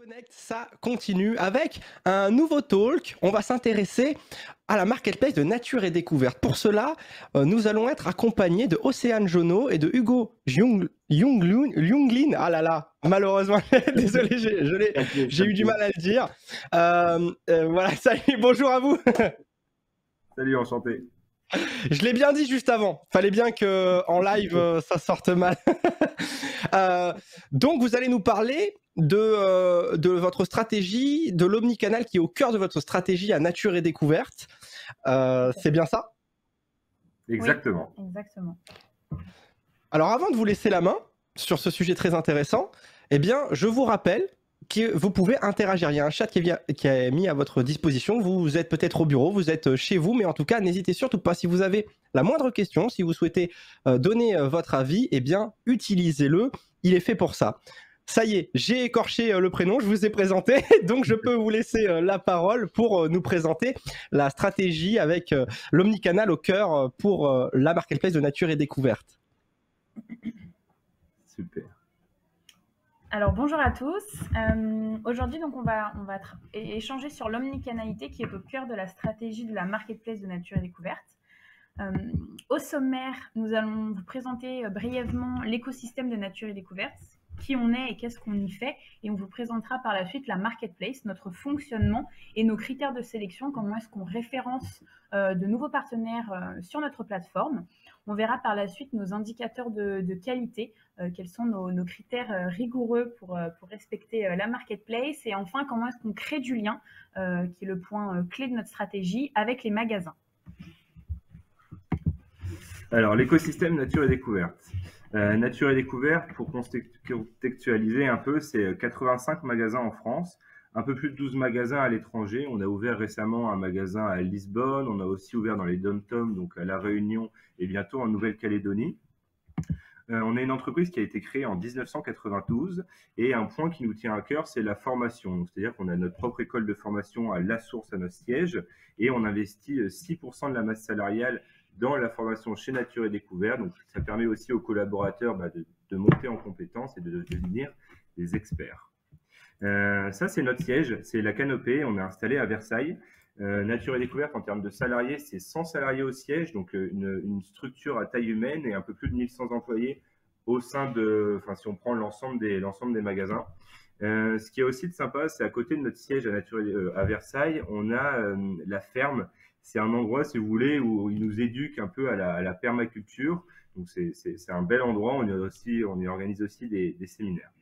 Connect, ça continue avec un nouveau talk. On va s'intéresser à la marketplace de nature et découverte. Pour cela, nous allons être accompagnés de Océane Jonot et de Hugo Junglin. Ah là là, malheureusement, désolé, j'ai eu du mal à le dire. Voilà, salut, bonjour à vous. Salut, enchanté. Je l'ai bien dit juste avant. Fallait bien que en live ça sorte mal. Donc vous allez nous parler de votre stratégie, de l'omnicanal qui est au cœur de votre stratégie à nature et découverte. C'est bien ça? Exactement. Oui, exactement. Alors avant de vous laisser la main sur ce sujet très intéressant, eh bien je vous rappelle que vous pouvez interagir. Il y a un chat qui est mis à votre disposition. Vous êtes peut-être au bureau, vous êtes chez vous, mais en tout cas, n'hésitez surtout pas. Si vous avez la moindre question, si vous souhaitez donner votre avis, eh bien, utilisez-le. Il est fait pour ça. Ça y est, j'ai écorché le prénom, je vous ai présenté, donc je peux vous laisser la parole pour nous présenter la stratégie avec l'omnicanal au cœur pour la marketplace de nature et découverte. Super. Alors bonjour à tous. Aujourd'hui donc on va échanger sur l'omnicanalité qui est au cœur de la stratégie de la marketplace de nature et découverte. Au sommaire, nous allons vous présenter brièvement l'écosystème de nature et découverte, qui on est et qu'est-ce qu'on y fait, et on vous présentera par la suite la marketplace, notre fonctionnement et nos critères de sélection, comment est-ce qu'on référence de nouveaux partenaires sur notre plateforme. On verra par la suite nos indicateurs de qualité, quels sont nos critères rigoureux pour respecter la marketplace, et enfin comment est-ce qu'on crée du lien, qui est le point clé de notre stratégie, avec les magasins. Alors, l'écosystème nature et découverte. Nature et découverte, pour contextualiser un peu, c'est 85 magasins en France, un peu plus de 12 magasins à l'étranger. On a ouvert récemment un magasin à Lisbonne, on a aussi ouvert dans les Dom-Tom, donc à La Réunion et bientôt en Nouvelle-Calédonie. On est une entreprise qui a été créée en 1992 et un point qui nous tient à cœur, c'est la formation. C'est-à-dire qu'on a notre propre école de formation à La Source, à notre siège, et on investit 6% de la masse salariale dans la formation chez Nature et Découverte. Donc, ça permet aussi aux collaborateurs de monter en compétences et de devenir des experts. Ça, c'est notre siège, c'est la Canopée. On est installé à Versailles. Nature et Découverte, en termes de salariés, c'est 100 salariés au siège, donc une structure à taille humaine et un peu plus de 1100 employés au sein de, enfin, si on prend l'ensemble des magasins. Ce qui est aussi de sympa, c'est à côté de notre siège à Versailles, on a la ferme. C'est un endroit, si vous voulez, où ils nous éduquent un peu à la permaculture. Donc, c'est un bel endroit. On y organise aussi des séminaires.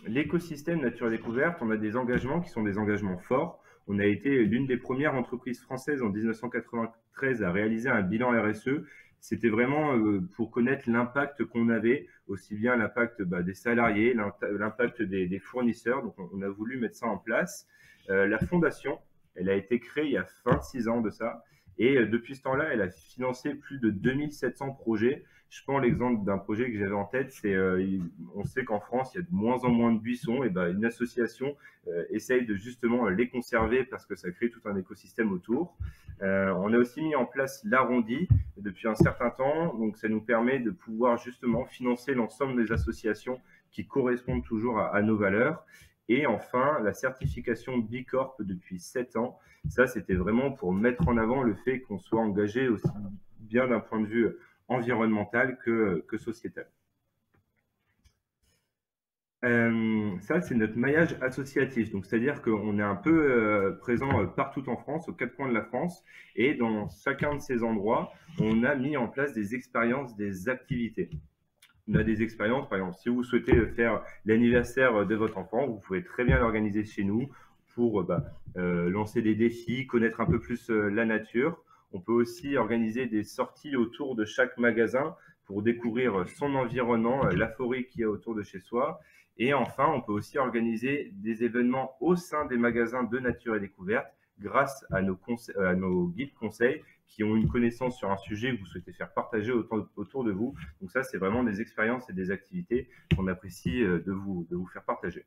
L'écosystème Nature et Découverte, on a des engagements qui sont des engagements forts. On a été l'une des premières entreprises françaises en 1993 à réaliser un bilan RSE. C'était vraiment pour connaître l'impact qu'on avait, aussi bien l'impact des salariés, l'impact des fournisseurs. Donc, on a voulu mettre ça en place. La fondation, elle a été créée il y a 26 ans de ça. Et depuis ce temps-là, elle a financé plus de 2700 projets. Je prends l'exemple d'un projet que j'avais en tête, c'est on sait qu'en France, il y a de moins en moins de buissons, et une association essaye de justement les conserver parce que ça crée tout un écosystème autour. On a aussi mis en place l'arrondi depuis un certain temps, donc ça nous permet de pouvoir justement financer l'ensemble des associations qui correspondent toujours à nos valeurs. Et enfin, la certification B Corp depuis 7 ans. Ça, c'était vraiment pour mettre en avant le fait qu'on soit engagé aussi bien d'un point de vue environnemental que sociétal. Ça, c'est notre maillage associatif. Donc, c'est-à-dire qu'on est un peu présent partout en France, aux 4 coins de la France. Et dans chacun de ces endroits, on a mis en place des expériences, des activités. On a des expériences, par exemple, si vous souhaitez faire l'anniversaire de votre enfant, vous pouvez très bien l'organiser chez nous pour lancer des défis, connaître un peu plus la nature. On peut aussi organiser des sorties autour de chaque magasin pour découvrir son environnement, la forêt qui est autour de chez soi. Et enfin, on peut aussi organiser des événements au sein des magasins de nature et découverte grâce à nos guides conseils qui ont une connaissance sur un sujet que vous souhaitez faire partager autour de vous. Donc ça, c'est vraiment des expériences et des activités qu'on apprécie de vous faire partager.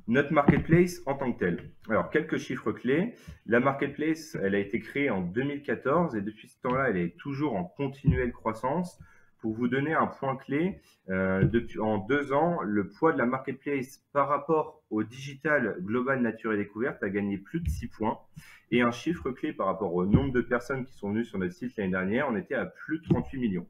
Notre marketplace en tant que telle. Alors, quelques chiffres clés. La marketplace, elle a été créée en 2014 et depuis ce temps-là, elle est toujours en continuelle croissance. Pour vous donner un point clé, en 2 ans, le poids de la marketplace par rapport au digital global nature et découverte a gagné plus de 6 points. Et un chiffre clé par rapport au nombre de personnes qui sont venues sur notre site l'année dernière, on était à plus de 38 millions.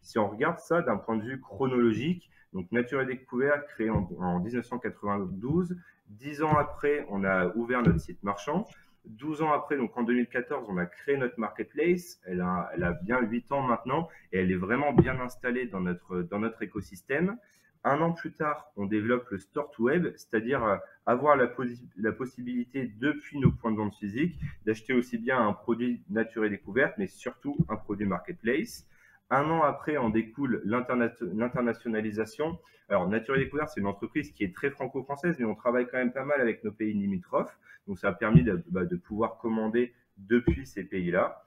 Si on regarde ça d'un point de vue chronologique, donc Nature et Découverte créé en 1992, 10 ans après, on a ouvert notre site marchand. 12 ans après, donc en 2014, on a créé notre marketplace. Elle a bien 8 ans maintenant et elle est vraiment bien installée dans notre écosystème. 1 an plus tard, on développe le store to web, c'est-à-dire avoir la possibilité depuis nos points de vente physiques d'acheter aussi bien un produit Nature et Découverte, mais surtout un produit marketplace. 1 an après, en découle l'internationalisation. Alors, Nature et Découverte, c'est une entreprise qui est très franco-française, mais on travaille quand même pas mal avec nos pays limitrophes. Donc, ça a permis de pouvoir commander depuis ces pays-là.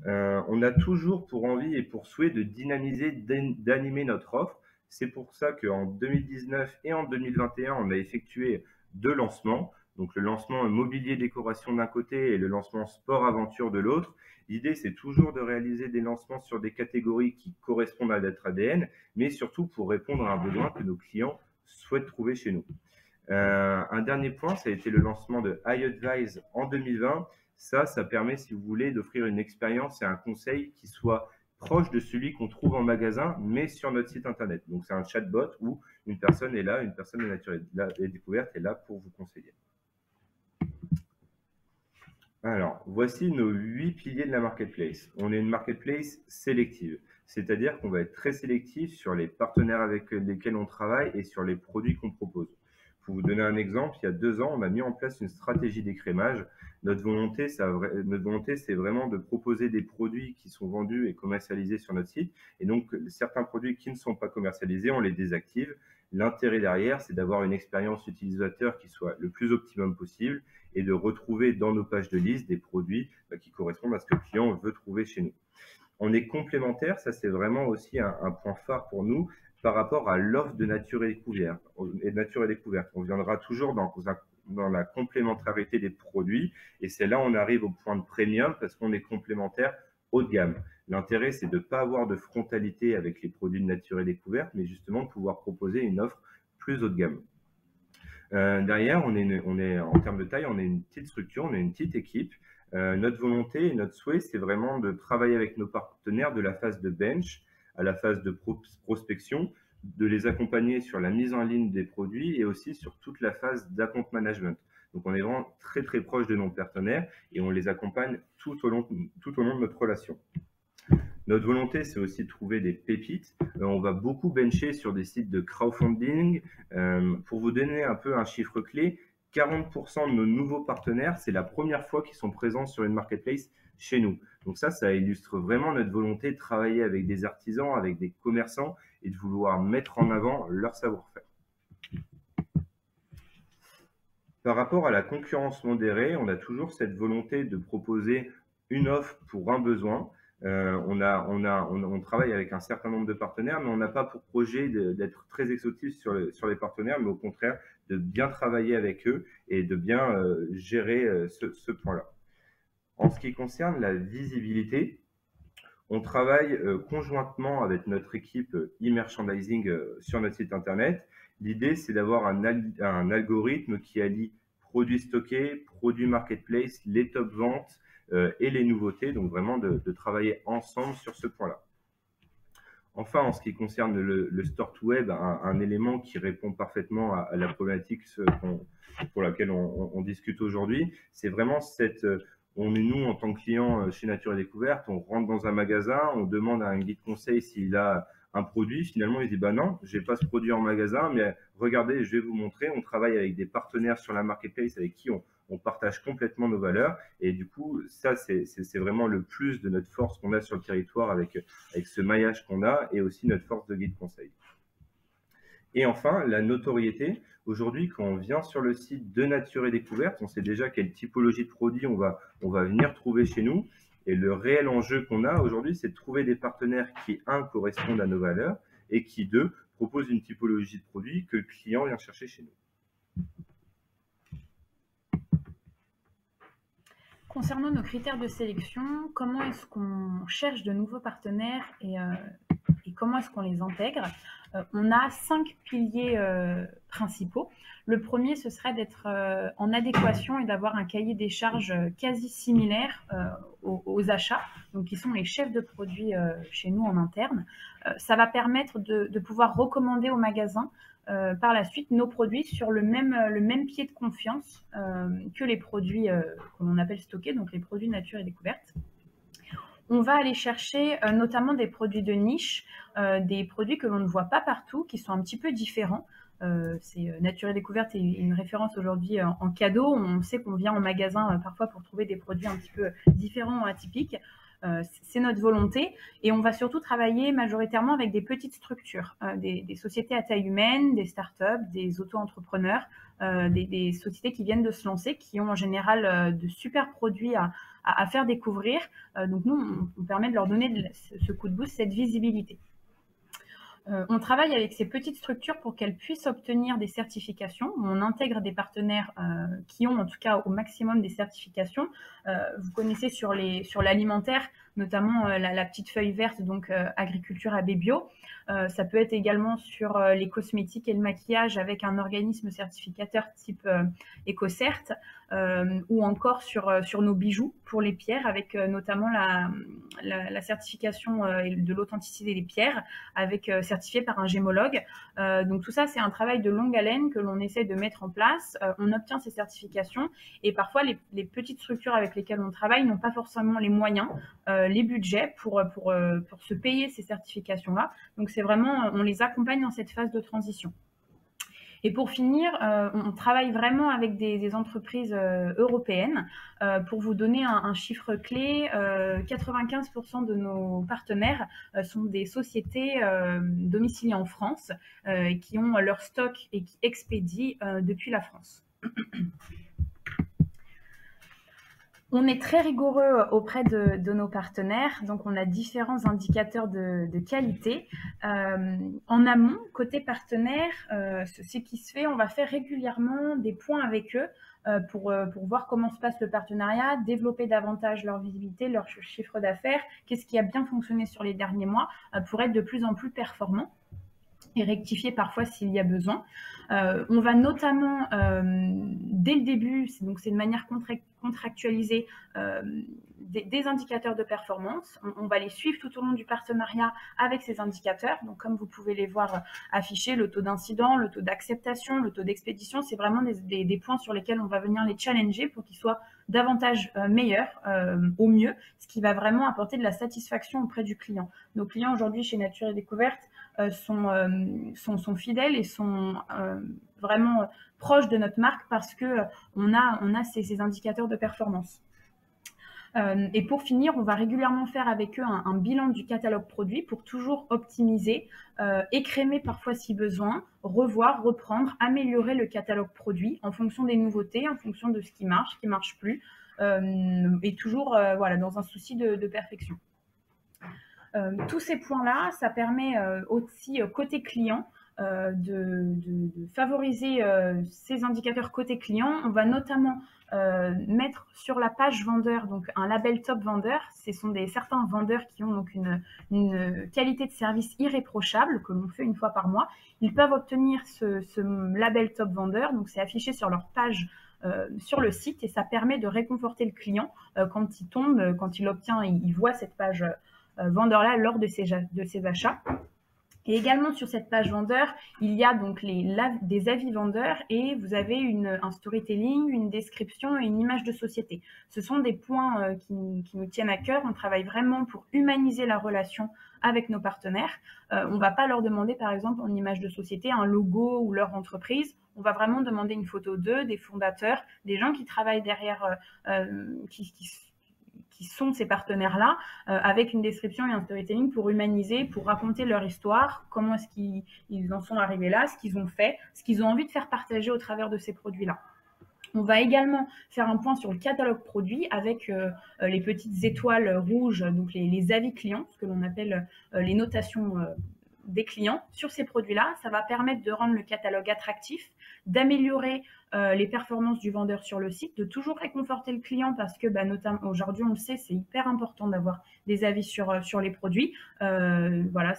On a toujours pour envie et pour souhait de dynamiser, d'animer notre offre. C'est pour ça qu'en 2019 et en 2021, on a effectué 2 lancements. Donc, le lancement mobilier décoration d'un côté et le lancement sport aventure de l'autre. L'idée, c'est toujours de réaliser des lancements sur des catégories qui correspondent à notre ADN, mais surtout pour répondre à un besoin que nos clients souhaitent trouver chez nous. Un dernier point, ça a été le lancement de iAdvise en 2020. Ça permet, si vous voulez, d'offrir une expérience et un conseil qui soit proche de celui qu'on trouve en magasin, mais sur notre site internet. Donc, c'est un chatbot où une personne est là, une personne de Nature et Découverte est là pour vous conseiller. Alors, voici nos 8 piliers de la marketplace. On est une marketplace sélective, c'est-à-dire qu'on va être très sélectif sur les partenaires avec lesquels on travaille et sur les produits qu'on propose. Pour vous donner un exemple, il y a 2 ans, on a mis en place une stratégie d'écrémage. Notre volonté, c'est vraiment de proposer des produits qui sont vendus et commercialisés sur notre site. Et donc, certains produits qui ne sont pas commercialisés, on les désactive. L'intérêt derrière, c'est d'avoir une expérience utilisateur qui soit le plus optimum possible et de retrouver dans nos pages de liste des produits qui correspondent à ce que le client veut trouver chez nous. On est complémentaire, ça c'est vraiment aussi un point phare pour nous par rapport à l'offre de Nature et Découverte. On viendra toujours dans la complémentarité des produits et c'est là où on arrive au point de premium parce qu'on est complémentaire haut de gamme. L'intérêt, c'est de ne pas avoir de frontalité avec les produits de Nature et Découverte, mais justement de pouvoir proposer une offre plus haut de gamme. Derrière, on est en termes de taille, on est une petite structure, on est une petite équipe. Notre volonté et notre souhait, c'est vraiment de travailler avec nos partenaires de la phase de bench à la phase de prospection, de les accompagner sur la mise en ligne des produits et aussi sur toute la phase d'account management. Donc, on est vraiment très, très proche de nos partenaires et on les accompagne tout au long de notre relation. Notre volonté, c'est aussi de trouver des pépites. On va beaucoup bencher sur des sites de crowdfunding. Pour vous donner un peu un chiffre clé, 40% de nos nouveaux partenaires, c'est la première fois qu'ils sont présents sur une marketplace chez nous. Donc ça illustre vraiment notre volonté de travailler avec des artisans, avec des commerçants et de vouloir mettre en avant leur savoir-faire. Par rapport à la concurrence modérée, on a toujours cette volonté de proposer une offre pour un besoin. On travaille avec un certain nombre de partenaires, mais on n'a pas pour projet d'être très exhaustif sur les partenaires, mais au contraire de bien travailler avec eux et de bien gérer ce point-là. En ce qui concerne la visibilité, on travaille conjointement avec notre équipe e-merchandising sur notre site internet. L'idée, c'est d'avoir un algorithme qui allie produits stockés, produits marketplace, les top ventes et les nouveautés, donc vraiment de travailler ensemble sur ce point-là. Enfin, en ce qui concerne le store to web, un élément qui répond parfaitement à la problématique pour laquelle on discute aujourd'hui, c'est vraiment on est nous en tant que client chez Nature et Découverte, on rentre dans un magasin, on demande à un guide conseil s'il a un produit, finalement il dit bah non, j'ai pas ce produit en magasin, mais regardez, je vais vous montrer, on travaille avec des partenaires sur la marketplace avec qui on partage complètement nos valeurs et du coup ça c'est vraiment le plus de notre force qu'on a sur le territoire avec ce maillage qu'on a et aussi notre force de guide conseil. Et enfin, la notoriété. Aujourd'hui, quand on vient sur le site de Nature et Découverte, on sait déjà quelle typologie de produits on va venir trouver chez nous. Et le réel enjeu qu'on a aujourd'hui, c'est de trouver des partenaires qui, un, correspondent à nos valeurs et qui, deux, proposent une typologie de produits que le client vient chercher chez nous. Concernant nos critères de sélection, comment est-ce qu'on cherche de nouveaux partenaires et comment est-ce qu'on les intègre? On a 5 piliers principaux. Le premier, ce serait d'être en adéquation et d'avoir un cahier des charges quasi similaire aux achats, donc qui sont les chefs de produits chez nous en interne. Ça va permettre de pouvoir recommander au magasin par la suite nos produits sur le même pied de confiance que les produits que l'on appelle stockés, donc les produits nature et découverte. On va aller chercher notamment des produits de niche, des produits que l'on ne voit pas partout, qui sont un petit peu différents. Nature et découverte est une référence aujourd'hui en cadeau. On sait qu'on vient en magasin parfois pour trouver des produits un petit peu différents ou atypiques. C'est notre volonté, et on va surtout travailler majoritairement avec des petites structures, des sociétés à taille humaine, des startups, des auto-entrepreneurs, des sociétés qui viennent de se lancer, qui ont en général de super produits à faire découvrir. Donc nous, on permet de leur donner ce coup de boost, cette visibilité. On travaille avec ces petites structures pour qu'elles puissent obtenir des certifications. On intègre des partenaires qui ont en tout cas au maximum des certifications. Vous connaissez sur l'alimentaire, notamment la petite feuille verte, donc agriculture AB bio. Ça peut être également sur les cosmétiques et le maquillage avec un organisme certificateur type EcoCert, ou encore sur nos bijoux pour les pierres, avec notamment la certification de l'authenticité des pierres, avec certifié par un gémologue. Donc tout ça, c'est un travail de longue haleine que l'on essaie de mettre en place. On obtient ces certifications, et parfois les petites structures avec lesquelles on travaille n'ont pas forcément les moyens, les budgets pour se payer ces certifications-là. Donc c'est vraiment, on les accompagne dans cette phase de transition. Et pour finir, on travaille vraiment avec des entreprises européennes. Pour vous donner un chiffre clé, 95% de nos partenaires sont des sociétés domiciliées en France qui ont leur stock et qui expédient depuis la France. On est très rigoureux auprès de nos partenaires, donc on a différents indicateurs de qualité. En amont, côté partenaire, ce qui se fait, on va faire régulièrement des points avec eux pour voir comment se passe le partenariat, développer davantage leur visibilité, leur chiffre d'affaires, qu'est-ce qui a bien fonctionné sur les derniers mois pour être de plus en plus performants et rectifier parfois s'il y a besoin. On va notamment, dès le début, donc c'est de manière contractualisée, des indicateurs de performance. On va les suivre tout au long du partenariat avec ces indicateurs. Donc comme vous pouvez les voir affichés, le taux d'incident, le taux d'acceptation, le taux d'expédition, c'est vraiment des points sur lesquels on va venir les challenger pour qu'ils soient davantage meilleurs, au mieux, ce qui va vraiment apporter de la satisfaction auprès du client. Nos clients aujourd'hui chez Nature et Découverte sont fidèles et sont vraiment proches de notre marque parce qu'on a ces indicateurs de performance. Et pour finir, on va régulièrement faire avec eux un bilan du catalogue produit pour toujours optimiser, écrémer parfois si besoin, revoir, reprendre, améliorer le catalogue produit en fonction des nouveautés, en fonction de ce qui marche plus, et toujours voilà, dans un souci de perfection. Tous ces points-là, ça permet aussi côté client de favoriser ces indicateurs côté client. On va notamment mettre sur la page vendeur donc un label top vendeur. Ce sont certains vendeurs qui ont donc une qualité de service irréprochable que l'on fait une fois par mois. Ils peuvent obtenir ce label top vendeur, donc c'est affiché sur leur page sur le site, et ça permet de réconforter le client quand il tombe, quand il obtient, il voit cette page vendeur-là lors de ses achats. Et également sur cette page vendeur, il y a donc des avis vendeurs, et vous avez un storytelling, une description et une image de société. Ce sont des points qui nous tiennent à cœur. On travaille vraiment pour humaniser la relation avec nos partenaires. On ne va pas leur demander par exemple en image de société un logo ou leur entreprise. On va vraiment demander une photo d'eux, des fondateurs, des gens qui travaillent derrière, qui sont ces partenaires-là, avec une description et un storytelling pour humaniser, pour raconter leur histoire, comment est-ce qu'ils en sont arrivés là, ce qu'ils ont fait, ce qu'ils ont envie de faire partager au travers de ces produits-là. On va également faire un point sur le catalogue produit avec les petites étoiles rouges, donc les avis clients, ce que l'on appelle les notations des clients sur ces produits-là. Ça va permettre de rendre le catalogue attractif, d'améliorer les performances du vendeur sur le site, de toujours réconforter le client parce que notamment aujourd'hui on le sait, c'est hyper important d'avoir des avis sur les produits. Voilà,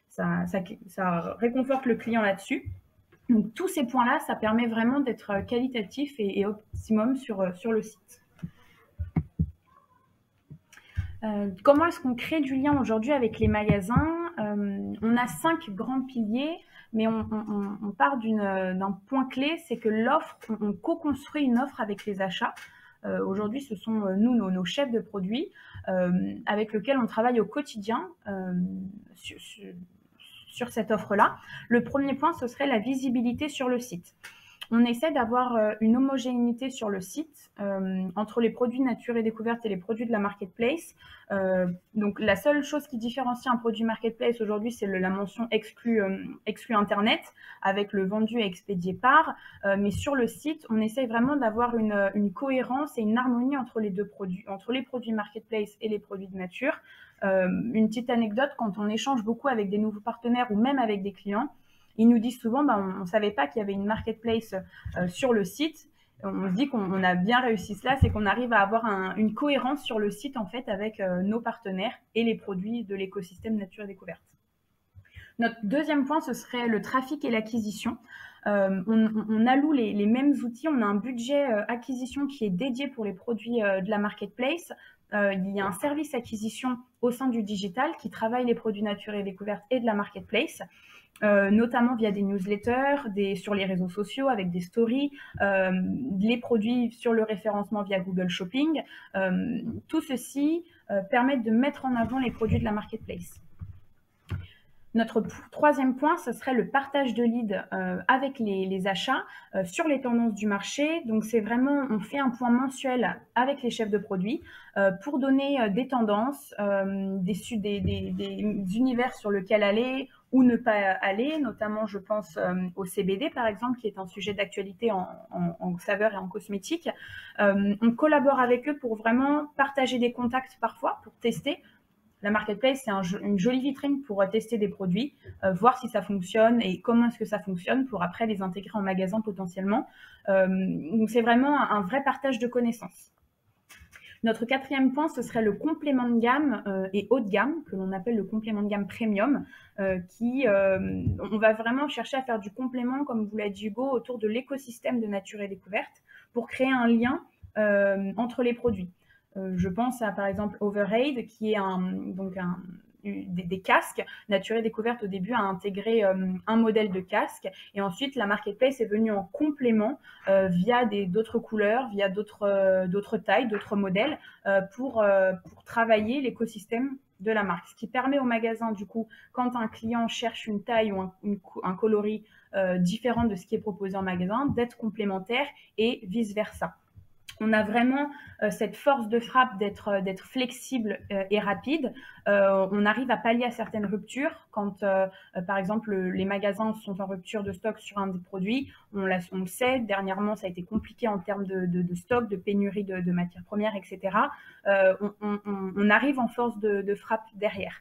ça réconforte le client là-dessus. Donc tous ces points-là, ça permet vraiment d'être qualitatif et optimum sur le site. Comment est-ce qu'on crée du lien aujourd'hui avec les magasins? On a 5 grands piliers, mais on part d'un point clé, c'est que l'offre, on co-construit une offre avec les achats. Aujourd'hui, ce sont nous, nos chefs de produits, avec lesquels on travaille au quotidien sur cette offre-là. Le premier point, ce serait la visibilité sur le site. On essaie d'avoir une homogénéité sur le site entre les produits nature et découverte et les produits de la marketplace. Donc la seule chose qui différencie un produit marketplace aujourd'hui, c'est la mention exclu internet avec le vendu et expédié par. Mais sur le site, on essaie vraiment d'avoir une cohérence et une harmonie entre les deux produits, entre les produits marketplace et les produits de nature. Une petite anecdote, quand on échange beaucoup avec des nouveaux partenaires ou même avec des clients, ils nous disent souvent, on ne savait pas qu'il y avait une marketplace sur le site. On se dit qu'on a bien réussi cela, c'est qu'on arrive à avoir une cohérence sur le site en fait avec nos partenaires et les produits de l'écosystème Nature et Découverte. Notre deuxième point, ce serait le trafic et l'acquisition. On alloue les mêmes outils, on a un budget acquisition qui est dédié pour les produits de la marketplace. Il y a un service acquisition au sein du digital qui travaille les produits Nature et Découverte et de la marketplace. Notamment via des newsletters, sur les réseaux sociaux avec des stories, les produits sur le référencement via Google Shopping. Tout ceci permet de mettre en avant les produits de la marketplace. Notre troisième point, ce serait le partage de leads avec les achats sur les tendances du marché. Donc, c'est vraiment, on fait un point mensuel avec les chefs de produits pour donner des tendances, des univers sur lesquels aller ou ne pas aller. Notamment, je pense au CBD, par exemple, qui est un sujet d'actualité en saveur et en cosmétique. On collabore avec eux pour vraiment partager des contacts parfois, pour tester. La marketplace, c'est une jolie vitrine pour tester des produits, voir si ça fonctionne et comment est-ce que ça fonctionne pour après les intégrer en magasin potentiellement. Donc, c'est vraiment un vrai partage de connaissances. Notre quatrième point, ce serait le complément de gamme et haut de gamme, que l'on appelle le complément de gamme premium, on va vraiment chercher à faire du complément, comme vous l'a dit Hugo, autour de l'écosystème de Nature et Découverte pour créer un lien entre les produits. Je pense à par exemple Overraid qui est des casques. Nature et Découverte au début a intégré un modèle de casque et ensuite la marketplace est venue en complément via d'autres couleurs, via d'autres tailles, d'autres modèles pour travailler l'écosystème de la marque. Ce qui permet au magasin du coup, quand un client cherche une taille ou un coloris différent de ce qui est proposé en magasin, d'être complémentaire et vice versa. On a vraiment cette force de frappe d'être flexible et rapide. On arrive à pallier à certaines ruptures quand, par exemple, les magasins sont en rupture de stock sur un des produits. On le sait, dernièrement, ça a été compliqué en termes de stock, de pénurie de matières premières, etc. On arrive en force de frappe derrière.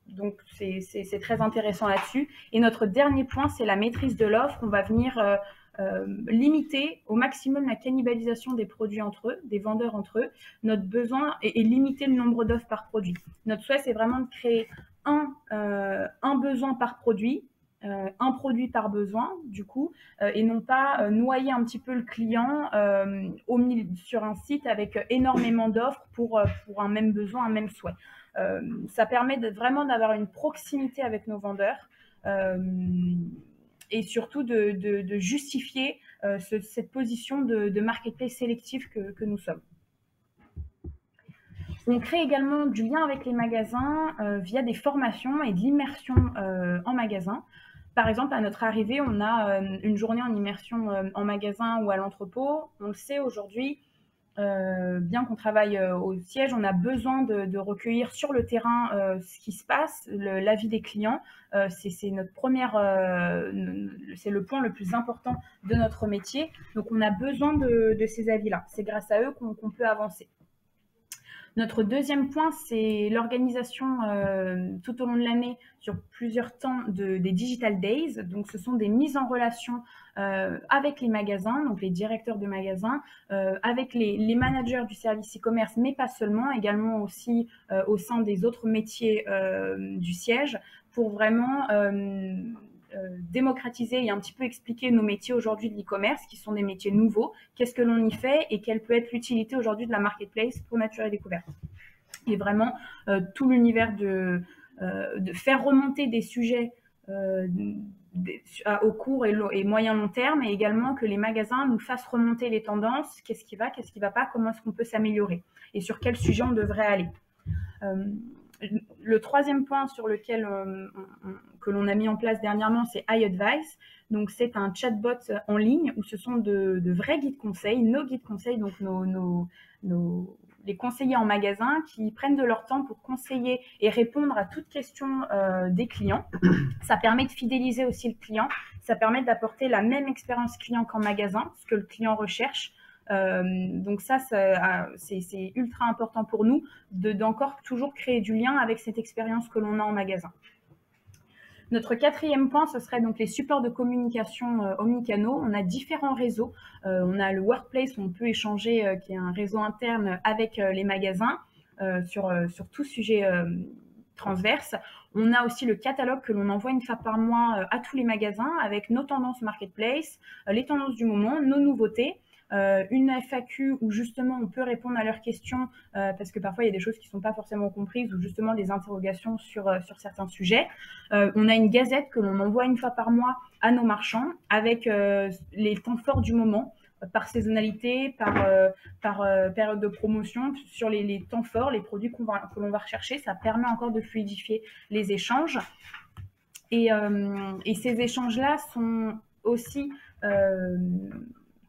Donc, c'est très intéressant là-dessus. Et notre dernier point, c'est la maîtrise de l'offre. On va venir limiter au maximum la cannibalisation des produits entre eux, des vendeurs entre eux. Notre besoin est limiter le nombre d'offres par produit. Notre souhait, c'est vraiment de créer un besoin par produit, un produit par besoin, du coup, et non pas noyer un petit peu le client sur un site avec énormément d'offres pour un même besoin, un même souhait. Ça permet vraiment d'avoir une proximité avec nos vendeurs et surtout de justifier cette position de marketplace sélectif que nous sommes. On crée également du lien avec les magasins via des formations et de l'immersion en magasin. Par exemple, à notre arrivée, on a une journée en immersion en magasin ou à l'entrepôt. On le sait aujourd'hui, bien qu'on travaille au siège, on a besoin de recueillir sur le terrain ce qui se passe, l'avis des clients. C'est notre c'est le point le plus important de notre métier. Donc, on a besoin de ces avis-là. C'est grâce à eux qu'on peut avancer. Notre deuxième point, c'est l'organisation tout au long de l'année sur plusieurs temps des Digital Days. Donc, ce sont des mises en relation avec les magasins, donc les directeurs de magasins, avec les managers du service e-commerce, mais pas seulement, également aussi au sein des autres métiers du siège, pour vraiment démocratiser et un petit peu expliquer nos métiers aujourd'hui de l'e-commerce, qui sont des métiers nouveaux, qu'est-ce que l'on y fait et quelle peut être l'utilité aujourd'hui de la marketplace pour Nature et Découverte. Et vraiment, tout l'univers de faire remonter des sujets au court et moyen long terme, et également que les magasins nous fassent remonter les tendances, qu'est-ce qui va pas, comment est-ce qu'on peut s'améliorer et sur quel sujet on devrait aller. Le troisième point sur lequel que l'on a mis en place dernièrement, c'est iAdvice. Donc, c'est un chatbot en ligne où ce sont de vrais guides conseils, nos guides conseils, donc les conseillers en magasin qui prennent de leur temps pour conseiller et répondre à toutes questions des clients. Ça permet de fidéliser aussi le client. Ça permet d'apporter la même expérience client qu'en magasin, ce que le client recherche. Donc ça, c'est ultra important pour nous d'encore toujours créer du lien avec cette expérience que l'on a en magasin. Notre quatrième point, ce serait donc les supports de communication omnicanaux. On a différents réseaux. On a le Workplace où on peut échanger, qui est un réseau interne avec les magasins sur tout sujet transverse. On a aussi le catalogue que l'on envoie une fois par mois à tous les magasins avec nos tendances marketplace, les tendances du moment, nos nouveautés. Une FAQ où justement on peut répondre à leurs questions parce que parfois il y a des choses qui ne sont pas forcément comprises ou justement des interrogations sur certains sujets. On a une gazette que l'on envoie une fois par mois à nos marchands avec les temps forts du moment, par saisonnalité, par période de promotion, sur les temps forts, les produits que l'on va rechercher. Ça permet encore de fluidifier les échanges. Et ces échanges-là sont aussi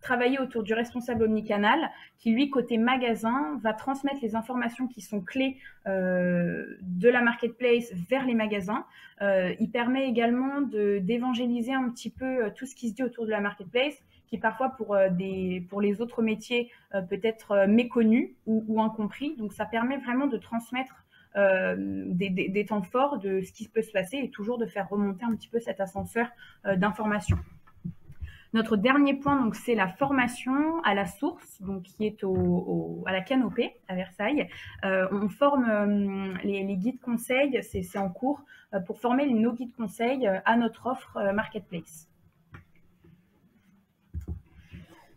travailler autour du responsable omnicanal qui, lui, côté magasin, va transmettre les informations qui sont clés de la marketplace vers les magasins. Il permet également d'évangéliser un petit peu tout ce qui se dit autour de la marketplace, qui parfois pour les autres métiers peut être méconnu ou incompris. Donc ça permet vraiment de transmettre des temps forts de ce qui peut se passer et toujours de faire remonter un petit peu cet ascenseur d'informations. Notre dernier point, donc, c'est la formation à la source, donc, qui est à la Canopée, à Versailles. On forme les guides conseils, c'est en cours, pour former nos guides conseils à notre offre Marketplace.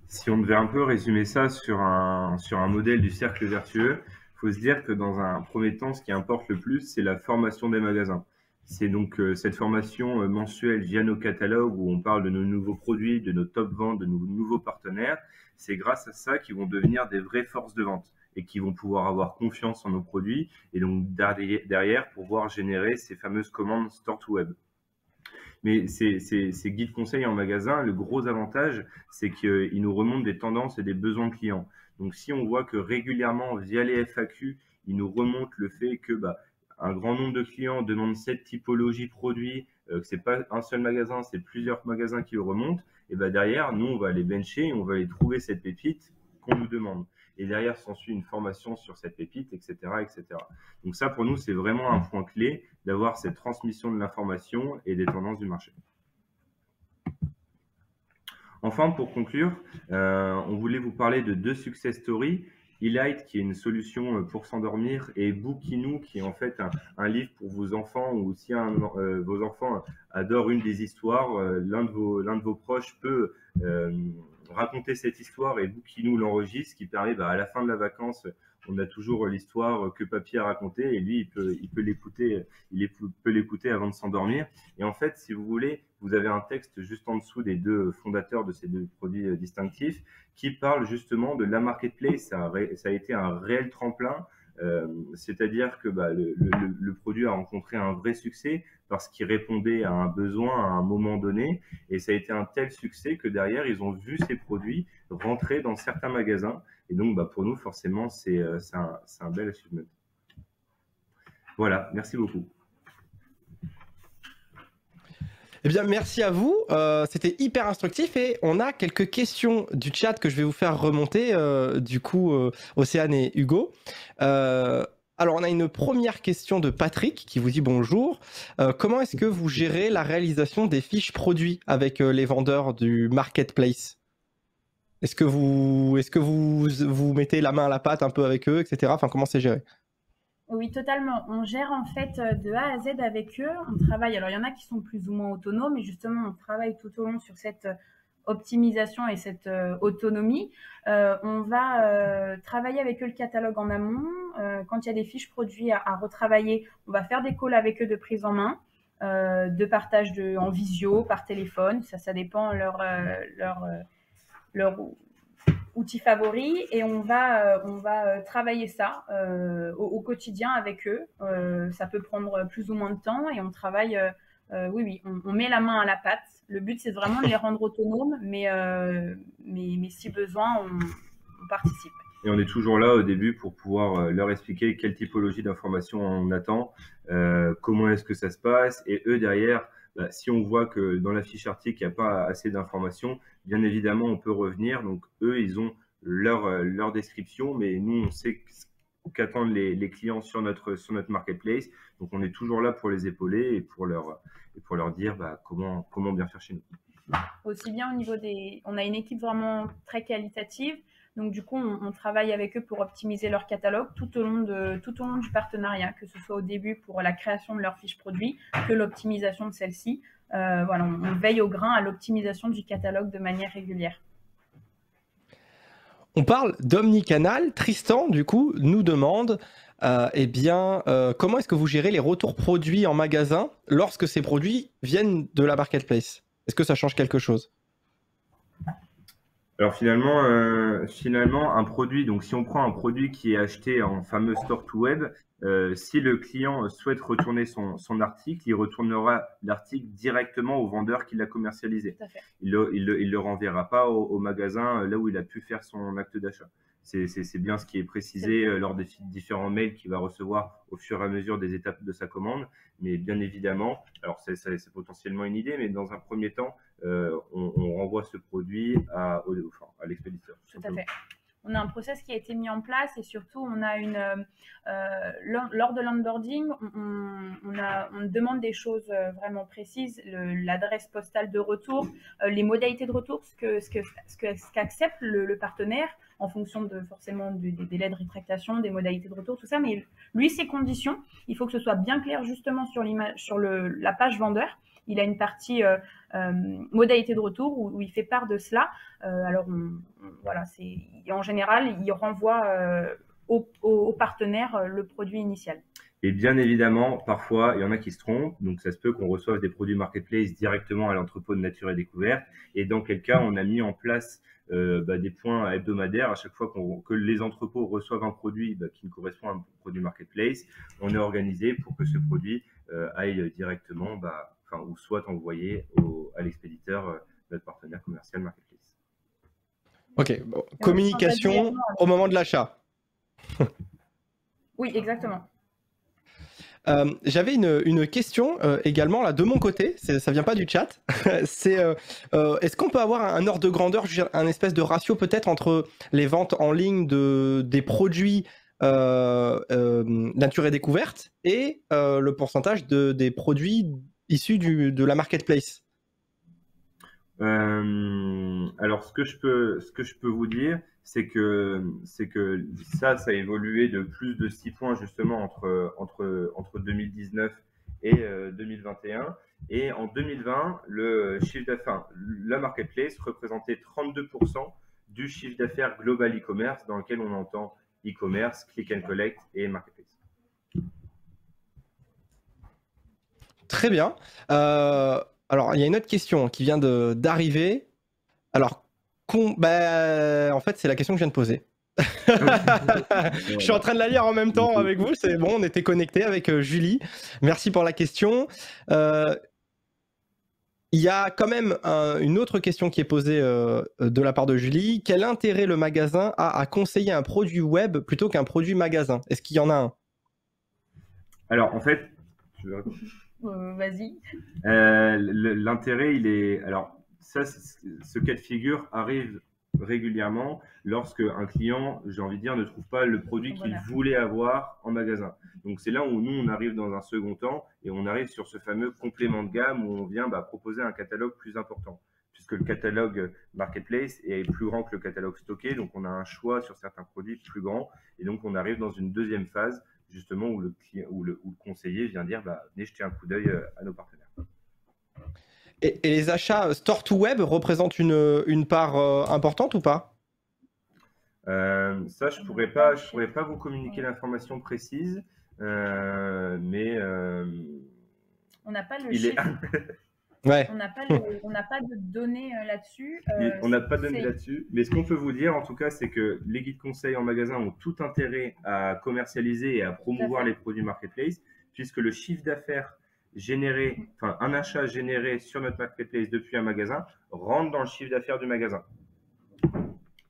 Si on devait un peu résumer ça sur un modèle du cercle vertueux, il faut se dire que dans un premier temps, ce qui importe le plus, c'est la formation des magasins. C'est donc cette formation mensuelle via nos catalogues où on parle de nos nouveaux produits, de nos top ventes, de nos nouveaux partenaires. C'est grâce à ça qu'ils vont devenir des vraies forces de vente et qui vont pouvoir avoir confiance en nos produits et donc derrière pouvoir générer ces fameuses commandes store to web. Mais ces guides conseils en magasin, le gros avantage, c'est qu'ils nous remontent des tendances et des besoins clients. Donc si on voit que régulièrement via les FAQ, ils nous remontent le fait que un grand nombre de clients demandent cette typologie produit, que c'est pas un seul magasin, c'est plusieurs magasins qui le remontent, et derrière, nous, on va aller bencher, on va aller trouver cette pépite qu'on nous demande. Et derrière, s'ensuit une formation sur cette pépite, etc., etc. Donc ça, pour nous, c'est vraiment un point clé d'avoir cette transmission de l'information et des tendances du marché. Enfin, pour conclure, on voulait vous parler de 2 success stories. eLight, qui est une solution pour s'endormir, et Bookinou, qui est en fait un livre pour vos enfants, ou si vos enfants adorent une des histoires, l'un de vos proches peut raconter cette histoire et Bookinou l'enregistre, ce qui permet à la fin de la vacance, on a toujours l'histoire que papy a racontée et lui, il peut l'écouter avant de s'endormir. Et en fait, si vous voulez, vous avez un texte juste en dessous des 2 fondateurs de ces 2 produits distinctifs qui parle justement de la marketplace. Ça a été un réel tremplin, c'est-à-dire que le produit a rencontré un vrai succès parce qu'il répondait à un besoin à un moment donné, et ça a été un tel succès que derrière, ils ont vu ces produits rentrer dans certains magasins. Et donc, pour nous, forcément, c'est un bel achievement. Voilà, merci beaucoup. Eh bien, merci à vous. C'était hyper instructif et on a quelques questions du chat que je vais vous faire remonter, du coup, Océane et Hugo. Alors, on a une première question de Patrick qui vous dit bonjour. Comment est-ce que vous gérez la réalisation des fiches produits avec les vendeurs du marketplace? Est-ce que vous mettez la main à la pâte un peu avec eux, etc. Enfin, comment c'est géré? Oui, totalement. On gère en fait de A à Z avec eux. On travaille. Alors, il y en a qui sont plus ou moins autonomes, mais justement, on travaille tout au long sur cette optimisation et cette autonomie. On va travailler avec eux le catalogue en amont. Quand il y a des fiches produits à retravailler, on va faire des calls avec eux de prise en main, de partage en visio, par téléphone. Ça dépend leur outil favori, et on va travailler ça au quotidien avec eux. Ça peut prendre plus ou moins de temps et on travaille. Oui, on met la main à la pâte. Le but, c'est vraiment de les rendre autonomes, mais si besoin, on participe. Et on est toujours là au début pour pouvoir leur expliquer quelle typologie d'informations on attend, comment est-ce que ça se passe, et eux derrière, si on voit que dans la fiche article, il n'y a pas assez d'informations, bien évidemment, on peut revenir. Donc, eux, ils ont leur description, mais nous, on sait qu'attendent les clients sur notre marketplace. Donc, on est toujours là pour les épauler et pour leur dire comment bien faire chez nous. Aussi bien au niveau on a une équipe vraiment très qualitative. Donc, du coup, on travaille avec eux pour optimiser leur catalogue tout au long du partenariat, que ce soit au début pour la création de leurs fiches produits, que l'optimisation de celle-ci. Voilà, on veille au grain à l'optimisation du catalogue de manière régulière. On parle d'omnicanal. Tristan, du coup, nous demande comment est-ce que vous gérez les retours produits en magasin lorsque ces produits viennent de la marketplace? Est-ce que ça change quelque chose? Alors finalement, un produit, donc si on prend un produit qui est acheté en fameux store to web, si le client souhaite retourner son article, il retournera l'article directement au vendeur qui l'a commercialisé. Tout à fait. Il le renverra pas au magasin là où il a pu faire son acte d'achat. C'est bien ce qui est précisé lors des différents mails qu'il va recevoir au fur et à mesure des étapes de sa commande. Mais bien évidemment, alors c'est potentiellement une idée, mais dans un premier temps, on renvoie ce produit à l'expéditeur. Tout à fait. On a un process qui a été mis en place et surtout, on a lors de l'onboarding, on demande des choses vraiment précises, l'adresse postale de retour, les modalités de retour, ce qu'accepte le partenaire en fonction forcément des délais de rétractation, des modalités de retour, tout ça. Mais lui, ses conditions, il faut que ce soit bien clair justement sur la page vendeur. Il a une partie modalité de retour où il fait part de cela. Alors, voilà, en général, il renvoie au partenaire le produit initial. Et bien évidemment, parfois, il y en a qui se trompent. Donc, ça se peut qu'on reçoive des produits marketplace directement à l'entrepôt de Nature et Découverte. Et dans quel cas, on a mis en place des points hebdomadaires. À chaque fois que les entrepôts reçoivent un produit qui correspond à un produit marketplace, on est organisé pour que ce produit aille directement ou soit envoyé à l'expéditeur, notre partenaire commercial marketplace. Ok, bon. Communication au moment de l'achat. Oui, exactement. J'avais une question également là de mon côté, ça vient pas du chat. C'est est-ce qu'on peut avoir un ordre de grandeur, un espèce de ratio peut-être entre les ventes en ligne des produits Nature et Découverte et le pourcentage des produits issus de la marketplace? Alors ce que je peux vous dire, c'est que ça a évolué de plus de 6 points justement entre 2019 et 2021. Et en 2020, le chiffre d'affaires, la marketplace représentait 32% du chiffre d'affaires global e-commerce, dans lequel on entend e-commerce, click and collect et marketplace. Très bien. Alors, il y a une autre question qui vient d'arriver. Alors, en fait, c'est la question que je viens de poser. Je suis en train de la lire en même temps avec vous. C'est bon, on était connectés avec Julie. Merci pour la question. Il y a quand même une autre question qui est posée de la part de Julie. Quel intérêt le magasin a à conseiller un produit web plutôt qu'un produit magasin? Est-ce qu'il y en a un? Alors, en fait, Je vais répondre. Vas-y. L'intérêt, il est... Alors, ça, ce cas de figure arrive régulièrement lorsque un client, j'ai envie de dire, ne trouve pas le produit qu'il Voilà. voulait avoir en magasin. Donc, c'est là où nous, on arrive dans un second temps et on arrive sur ce fameux complément de gamme où on vient proposer un catalogue plus important. Puisque le catalogue Marketplace est plus grand que le catalogue stocké, donc on a un choix sur certains produits plus grand. Et donc, on arrive dans une deuxième phase, justement, où le conseiller vient dire venez jeter un coup d'œil à nos partenaires. Et les achats store to web représentent une part importante ou pas? Ça, je pourrais pas vous communiquer l'information précise, mais on n'a pas le il est... chiffre. Ouais. On n'a pas de données là-dessus. On n'a pas de données là-dessus. Mais ce qu'on peut vous dire, en tout cas, c'est que les guides conseils en magasin ont tout intérêt à commercialiser et à promouvoir les produits Marketplace, puisque le chiffre d'affaires généré, enfin un achat généré sur notre Marketplace depuis un magasin rentre dans le chiffre d'affaires du magasin.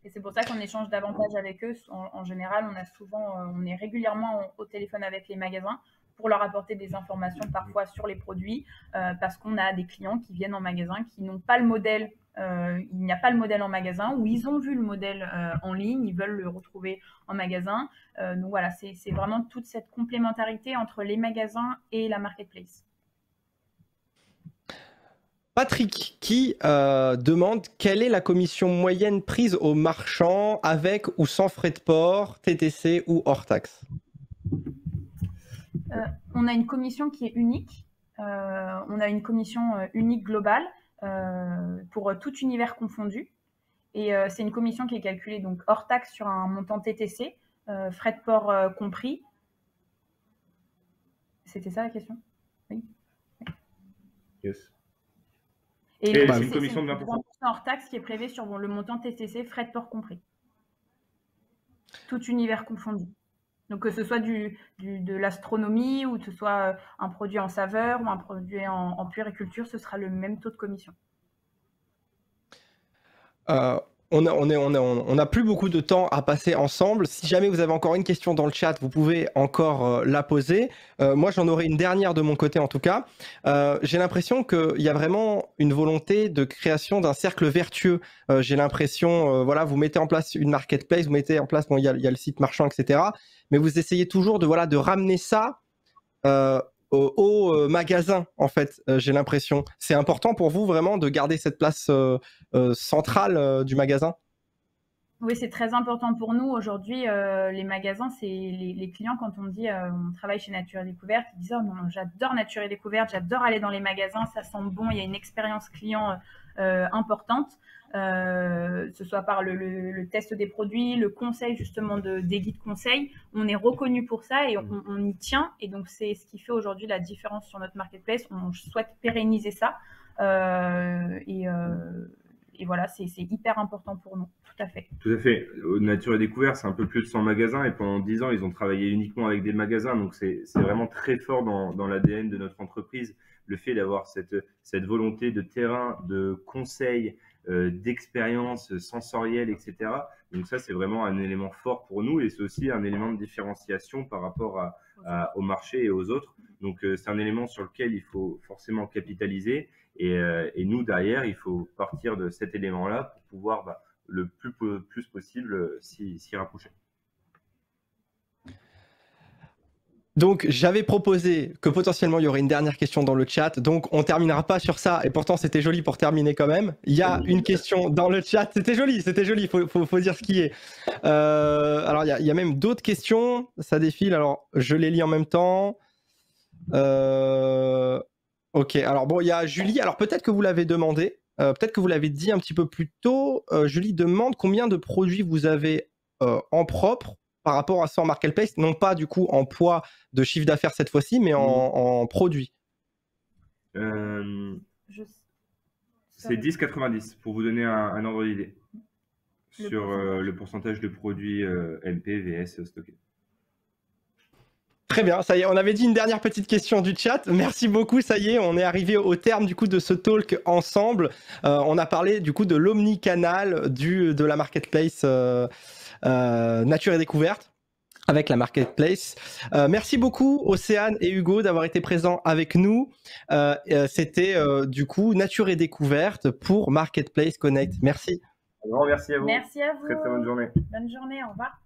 Et c'est pour ça qu'on échange davantage avec eux. En général, on est régulièrement au téléphone avec les magasins pour leur apporter des informations parfois sur les produits, parce qu'on a des clients qui viennent en magasin qui n'ont pas le modèle, il n'y a pas le modèle en magasin, ou ils ont vu le modèle en ligne, ils veulent le retrouver en magasin. Donc voilà, c'est vraiment toute cette complémentarité entre les magasins et la marketplace. Patrick qui demande quelle est la commission moyenne prise aux marchands avec ou sans frais de port, TTC ou hors taxe? On a une commission qui est unique. On a une commission unique globale pour tout univers confondu. Et c'est une commission qui est calculée donc hors taxe sur un montant TTC, frais de port compris. C'était ça la question? Oui. Yes. Et c'est une commission de 20% hors taxe qui est prévue sur le montant TTC, frais de port compris. Tout univers confondu. Donc que ce soit de l'astronomie ou que ce soit un produit en saveur ou un produit en puériculture, ce sera le même taux de commission. On n'a plus beaucoup de temps à passer ensemble. Si jamais vous avez encore une question dans le chat, vous pouvez encore la poser. Moi, j'en aurai une dernière de mon côté en tout cas. J'ai l'impression qu'il y a vraiment une volonté de création d'un cercle vertueux. J'ai l'impression, voilà, vous mettez en place une marketplace, vous mettez en place, bon, il y a le site marchand, etc. Mais vous essayez toujours de ramener ça au magasin, en fait, j'ai l'impression. C'est important pour vous vraiment de garder cette place centrale du magasin? Oui, c'est très important pour nous. Aujourd'hui, les magasins, c'est les clients, quand on dit on travaille chez Nature et Découverte, ils disent oh, non, j'adore Nature et Découverte, j'adore aller dans les magasins, ça sent bon, il y a une expérience client importante. Ce soit par le test des produits, le conseil justement des guides conseils, on est reconnu pour ça et on y tient. Et donc, c'est ce qui fait aujourd'hui la différence sur notre marketplace. On souhaite pérenniser ça. Et voilà, c'est hyper important pour nous, tout à fait. Tout à fait. Nature et Découverte, c'est un peu plus de 100 magasins et pendant 10 ans, ils ont travaillé uniquement avec des magasins. Donc, c'est vraiment très fort dans l'ADN de notre entreprise, le fait d'avoir cette volonté de terrain, de conseil, d'expérience sensorielle, etc. Donc ça, c'est vraiment un élément fort pour nous et c'est aussi un élément de différenciation par rapport au marché et aux autres. Donc c'est un élément sur lequel il faut forcément capitaliser et nous, derrière, il faut partir de cet élément-là pour pouvoir le plus possible s'y rapprocher. Donc, j'avais proposé que potentiellement il y aurait une dernière question dans le chat. Donc, on terminera pas sur ça. Et pourtant, c'était joli pour terminer quand même. Il y a une question dans le chat. C'était joli. Faut dire ce qui est. Alors, il y a même d'autres questions. Ça défile. Alors, je les lis en même temps. Ok. Alors, bon, il y a Julie. Alors, peut-être que vous l'avez demandé. Peut-être que vous l'avez dit un petit peu plus tôt. Julie demande combien de produits vous avez en propre par rapport à ça en marketplace, non pas du coup en poids de chiffre d'affaires cette fois-ci, mais en produits. C'est 10,90 pour vous donner un ordre d'idée sur le pourcentage de produits MP, VS stockés. Très bien, ça y est, on avait dit une dernière petite question du chat. Merci beaucoup, ça y est, on est arrivé au terme du coup de ce talk ensemble. On a parlé du coup de l'omnicanal de la marketplace Nature et Découverte. avec la marketplace. Merci beaucoup Océane et Hugo d'avoir été présents avec nous. C'était du coup Nature et Découverte pour Marketplace Connect. Merci. Un grand merci à vous. Merci à vous. Très très bonne journée. Bonne journée, au revoir.